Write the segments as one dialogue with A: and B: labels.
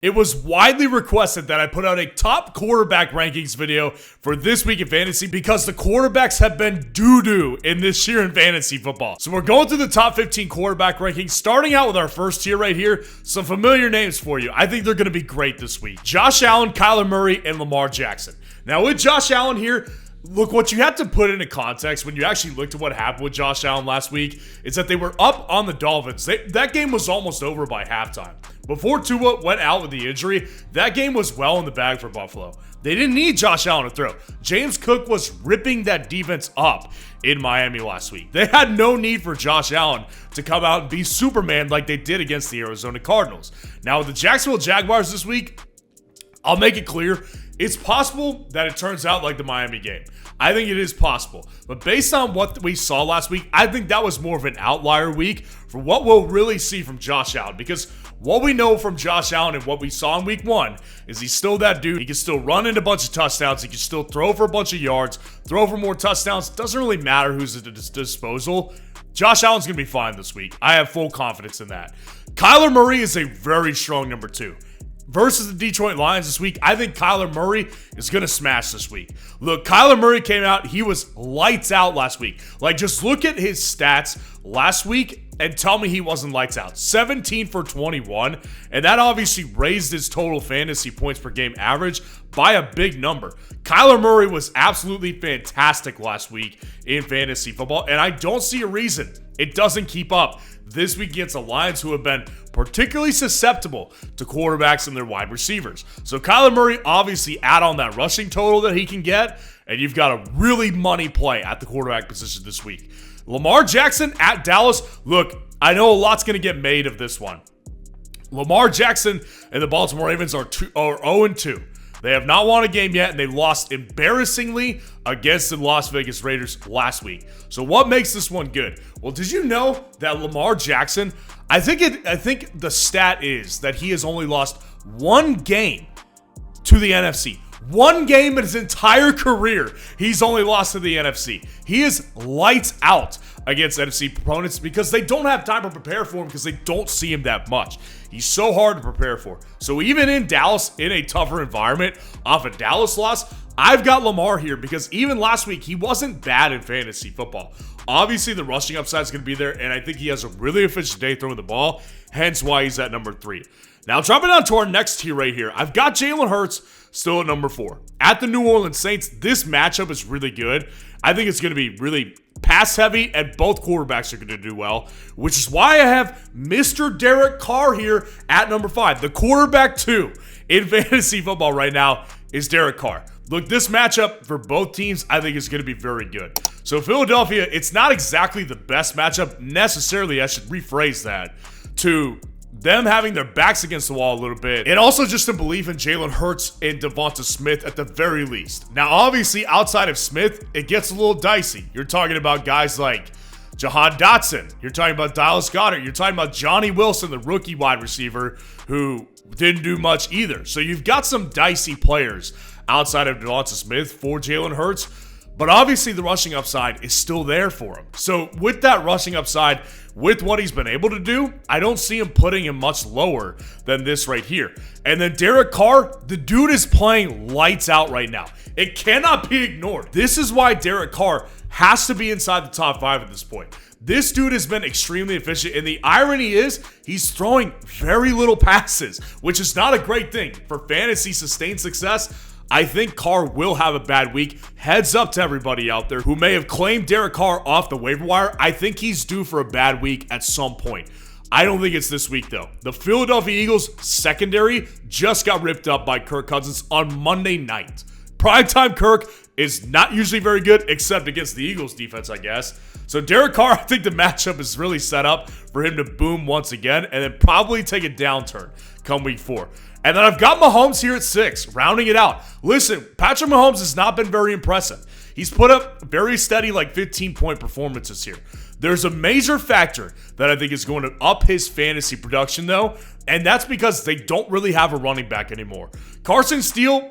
A: It was widely requested that I put out a top quarterback rankings video for this week in fantasy because the quarterbacks have been doo-doo in this year in fantasy football. So we're going through the top 15 quarterback rankings, starting out with our first tier right here. Some familiar names for you. I think they're going to be great this week. Josh Allen, Kyler Murray, and Lamar Jackson. Now with Josh Allen here, look, what you have to put into context when you actually looked at what happened with Josh Allen last week is that they were up on the Dolphins. That game was almost over by halftime. Before Tua went out with the injury, that game was well in the bag for Buffalo. They didn't need Josh Allen to throw. James Cook was ripping that defense up in Miami last week. They had no need for Josh Allen to come out and be Superman like they did against the Arizona Cardinals. Now with the Jacksonville Jaguars this week, I'll make it clear, it's possible that it turns out like the Miami game. I think it is possible. But based on what we saw last week, I think that was more of an outlier week for what we'll really see from Josh Allen. Because what we know from Josh Allen and what we saw in week one is he's still that dude. He can still run in a bunch of touchdowns. He can still throw for a bunch of yards, throw for more touchdowns. Doesn't really matter who's at his disposal. Josh Allen's going to be fine this week. I have full confidence in that. Kyler Murray is a very strong number 2. Versus the Detroit Lions this week, I think Kyler Murray is going to smash this week. Look, Kyler Murray came out, he was lights out last week. Like, just look at his stats last week and tell me he wasn't lights out. 17 for 21, and that obviously raised his total fantasy points per game average by a big number. Kyler Murray was absolutely fantastic last week in fantasy football, and I don't see a reason it doesn't keep up this week against the Lions, who have been particularly susceptible to quarterbacks and their wide receivers. So Kyler Murray, obviously add on that rushing total that he can get, and you've got a really money play at the quarterback position this week. Lamar Jackson at Dallas. Look, I know a lot's going to get made of this one. Lamar Jackson and the Baltimore Ravens are 0-2. They have not won a game yet, and they lost embarrassingly against the Las Vegas Raiders last week. So what makes this one good? Well, did you know that Lamar Jackson, I think the stat is that he has only lost one game to the NFC. One game in his entire career, he's only lost to the NFC. He is lights out against NFC opponents because they don't have time to prepare for him because they don't see him that much. He's so hard to prepare for. So even in Dallas, in a tougher environment, off a Dallas loss, I've got Lamar here because even last week, he wasn't bad in fantasy football. Obviously, the rushing upside is going to be there, and I think he has a really efficient day throwing the ball, hence why he's at number 3. Now, dropping down to our next tier right here, I've got Jalen Hurts still at number 4. At the New Orleans Saints, this matchup is really good. I think it's going to be really pass heavy, and both quarterbacks are going to do well, which is why I have Mr. Derek Carr here at number 5. The quarterback 2 in fantasy football right now is Derek Carr. Look, this matchup for both teams, I think, is going to be very good. So Philadelphia, it's not exactly the best matchup necessarily. I should rephrase that to them having their backs against the wall a little bit, and also just a belief in Jalen Hurts and Devonta Smith at the very least. Now, obviously, outside of Smith, it gets a little dicey. You're talking about guys like Jahan Dotson. You're talking about Dallas Goedert. You're talking about Johnny Wilson, the rookie wide receiver, who didn't do much either. So you've got some dicey players outside of Devonta Smith for Jalen Hurts, but obviously the rushing upside is still there for him. So with that rushing upside, with what he's been able to do, I don't see him putting him much lower than this right here. And then Derek Carr, the dude is playing lights out right now. It cannot be ignored. This is why Derek Carr has to be inside the top 5 at this point. This dude has been extremely efficient, and the irony is he's throwing very little passes, which is not a great thing. For fantasy sustained success, I think Carr will have a bad week. Heads up to everybody out there who may have claimed Derek Carr off the waiver wire. I think he's due for a bad week at some point. I don't think it's this week, though. The Philadelphia Eagles secondary just got ripped up by Kirk Cousins on Monday night. Primetime Kirk is not usually very good, except against the Eagles defense, I guess. So Derek Carr, I think the matchup is really set up for him to boom once again and then probably take a downturn come week 4. And then I've got Mahomes here at 6, rounding it out. Listen, Patrick Mahomes has not been very impressive. He's put up very steady, like 15-point performances here. There's a major factor that I think is going to up his fantasy production, though, and that's because they don't really have a running back anymore. Carson Steele,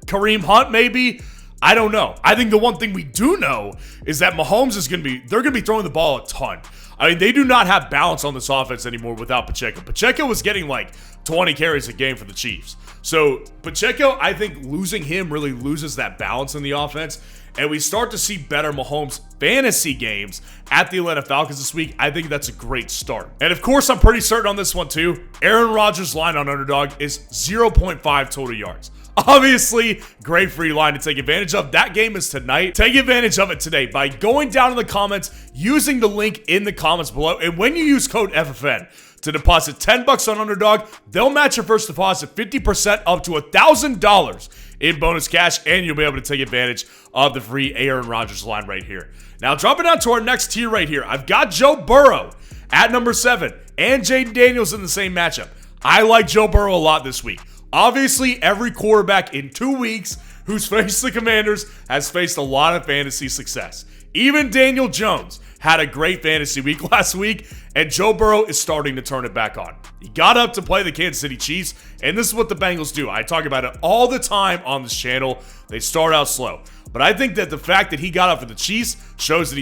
A: Kareem Hunt, maybe. I don't know. I think the one thing we do know is that Mahomes is they're going to be throwing the ball a ton. I mean, they do not have balance on this offense anymore without Pacheco. Pacheco was getting like 20 carries a game for the Chiefs. So Pacheco, I think losing him really loses that balance in the offense. And we start to see better Mahomes fantasy games at the Atlanta Falcons this week. I think that's a great start. And of course, I'm pretty certain on this one too. Aaron Rodgers' line on underdog is 0.5 total yards. Obviously, great free line to take advantage of. That game is tonight. Take advantage of it today by going down in the comments, using the link in the comments below. And when you use code FFN to deposit $10 on underdog, they'll match your first deposit 50% up to $1,000 in bonus cash, and you'll be able to take advantage of the free Aaron Rodgers line right here. Now, dropping down to our next tier right here, I've got Joe Burrow at number 7 and Jaden Daniels in the same matchup. I like Joe Burrow a lot this week. Obviously, every quarterback in 2 weeks who's faced the Commanders has faced a lot of fantasy success. Even Daniel Jones had a great fantasy week last week, and Joe Burrow is starting to turn it back on. He got up to play the Kansas City Chiefs, and this is what the Bengals do. I talk about it all the time on this channel. They start out slow. But I think that the fact that he got up for the Chiefs shows that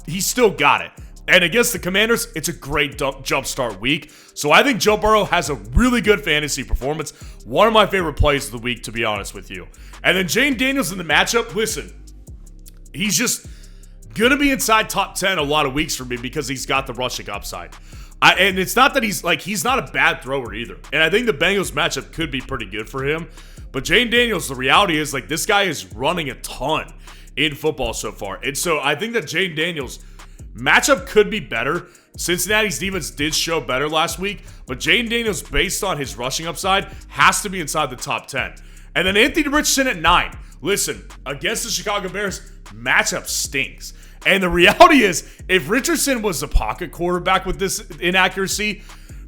A: he still got it. And against the Commanders, it's a great jump start week. So I think Joe Burrow has a really good fantasy performance. One of my favorite plays of the week, to be honest with you. And then Jaden Daniels in the matchup, listen, he's just going to be inside top 10 a lot of weeks for me because he's got the rushing upside. And it's not that he's not a bad thrower either. And I think the Bengals matchup could be pretty good for him. But Jaden Daniels, the reality is this guy is running a ton in football so far. And so I think that Jaden Daniels matchup could be better. Cincinnati's defense did show better last week, but Jaden Daniels, based on his rushing upside, has to be inside the top 10. And then Anthony Richardson at 9. Listen, against the Chicago Bears, matchup stinks. And the reality is, if Richardson was a pocket quarterback with this inaccuracy,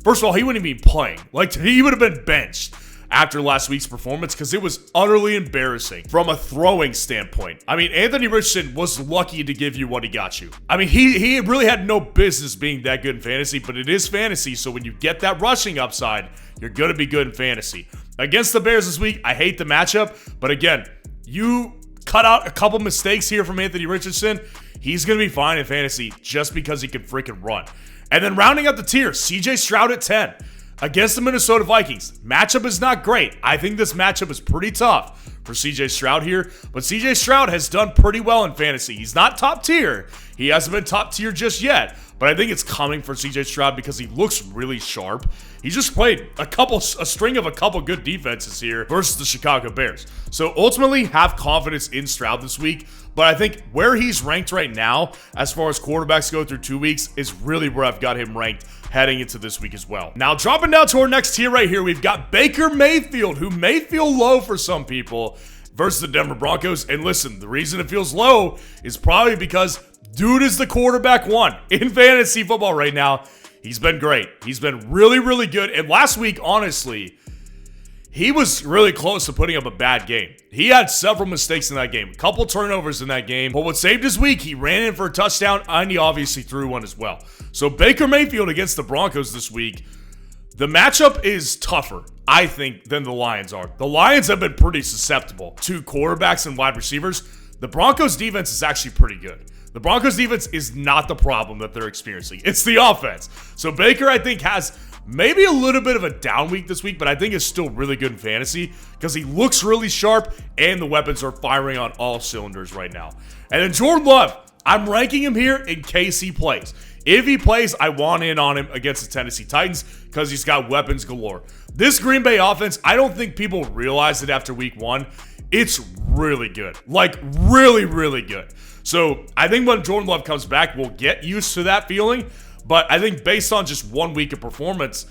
A: first of all, he wouldn't even be playing. He would have been benched after last week's performance because it was utterly embarrassing from a throwing standpoint. I mean, Anthony Richardson was lucky to give you what he got you. I mean, he really had no business being that good in fantasy, but it is fantasy, so when you get that rushing upside, you're going to be good in fantasy. Against the Bears this week, I hate the matchup, but again, you cut out a couple mistakes here from Anthony Richardson, he's going to be fine in fantasy just because he can freaking run. And then rounding up the tier, CJ Stroud at 10. Against the Minnesota Vikings, matchup is not great. I think this matchup is pretty tough for CJ Stroud here, but CJ Stroud has done pretty well in fantasy. He's not top tier. He hasn't been top tier just yet, but I think it's coming for CJ Stroud because he looks really sharp. He just played a string of a couple good defenses here versus the Chicago Bears. So ultimately, have confidence in Stroud this week. But I think where he's ranked right now, as far as quarterbacks go through 2 weeks, is really where I've got him ranked heading into this week as well. Now, dropping down to our next tier right here, we've got Baker Mayfield, who may feel low for some people, versus the Denver Broncos. And listen, the reason it feels low is probably because dude is the quarterback one in fantasy football right now. He's been great. He's been really, really good. And last week, honestly, he was really close to putting up a bad game. He had several mistakes in that game, a couple turnovers in that game. But what saved his week, he ran in for a touchdown, and he obviously threw one as well. So Baker Mayfield against the Broncos this week, the matchup is tougher, I think, than the Lions are. The Lions have been pretty susceptible to quarterbacks and wide receivers. The Broncos defense is actually pretty good. The Broncos defense is not the problem that they're experiencing. It's the offense. So Baker, I think, has maybe a little bit of a down week this week, but I think is still really good in fantasy because he looks really sharp and the weapons are firing on all cylinders right now. And then Jordan Love, I'm ranking him here in case he plays. If he plays, I want in on him against the Tennessee Titans because he's got weapons galore. This Green Bay offense, I don't think people realize it after week 1. It's really good. Really, really good. So I think when Jordan Love comes back, we'll get used to that feeling. But I think based on just 1 week of performance,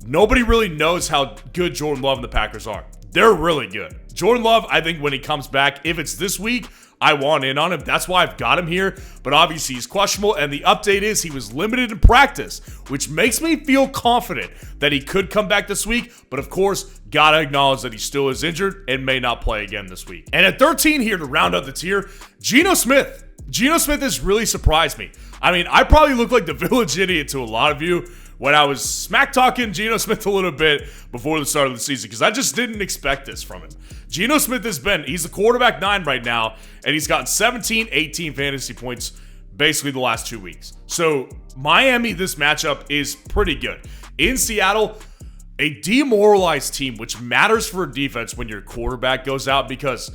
A: nobody really knows how good Jordan Love and the Packers are. They're really good. Jordan Love, I think when he comes back, if it's this week, I want in on him. That's why I've got him here. But obviously he's questionable. And the update is he was limited in practice, which makes me feel confident that he could come back this week. But of course, gotta acknowledge that he still is injured and may not play again this week. And at 13 here to round out the tier, Geno Smith. Geno Smith has really surprised me. I mean, I probably look like the village idiot to a lot of you when I was smack-talking Geno Smith a little bit before the start of the season because I just didn't expect this from him. Geno Smith he's the quarterback 9 right now, and he's gotten 17, 18 fantasy points basically the last 2 weeks. So Miami, this matchup is pretty good. In Seattle, a demoralized team, which matters for a defense when your quarterback goes out, because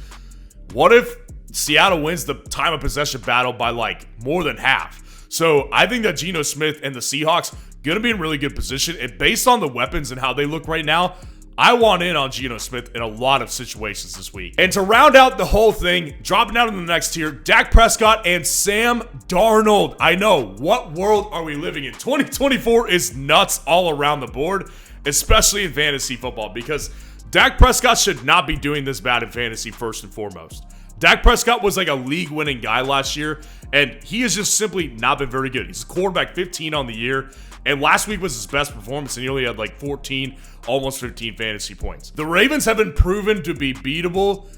A: what if Seattle wins the time of possession battle by like more than half? So I think that Geno Smith and the Seahawks going to be in really good position. And based on the weapons and how they look right now, I want in on Geno Smith in a lot of situations this week. And to round out the whole thing, dropping out in the next tier, Dak Prescott and Sam Darnold. I know, what world are we living in? 2024 is nuts all around the board, especially in fantasy football, because Dak Prescott should not be doing this bad in fantasy first and foremost. Dak Prescott was like a league-winning guy last year, and he has just simply not been very good. He's a quarterback 15 on the year, and last week was his best performance, and he only had like 14, almost 15 fantasy points. The Ravens have been proven to be beatable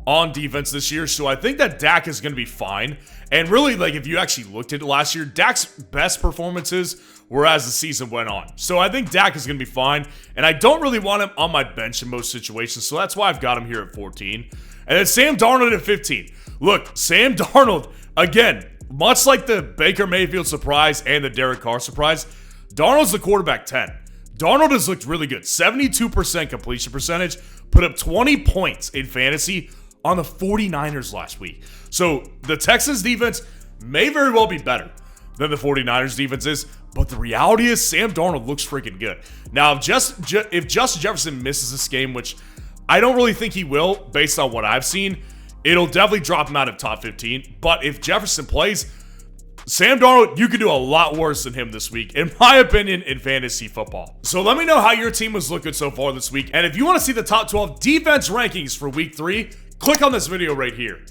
A: on defense this year, so I think that Dak is going to be fine. And really, like, if you actually looked at it last year, Dak's best performances were as the season went on. So I think Dak is going to be fine, and I don't really want him on my bench in most situations, so that's why I've got him here at 14. And then Sam Darnold at 15. Look, Sam Darnold, again, much like the Baker Mayfield surprise and the Derek Carr surprise, Darnold's the quarterback 10. Darnold has looked really good. 72% completion percentage, put up 20 points in fantasy on the 49ers last week. So the Texans defense may very well be better than the 49ers defense is, but the reality is Sam Darnold looks freaking good. Now, if Justin Jefferson misses this game, which I don't really think he will based on what I've seen, it'll definitely drop him out of top 15. But if Jefferson plays, Sam Darnold, you could do a lot worse than him this week, in my opinion, in fantasy football. So let me know how your team was looking so far this week. And if you want to see the top 12 defense rankings for week 3, click on this video right here.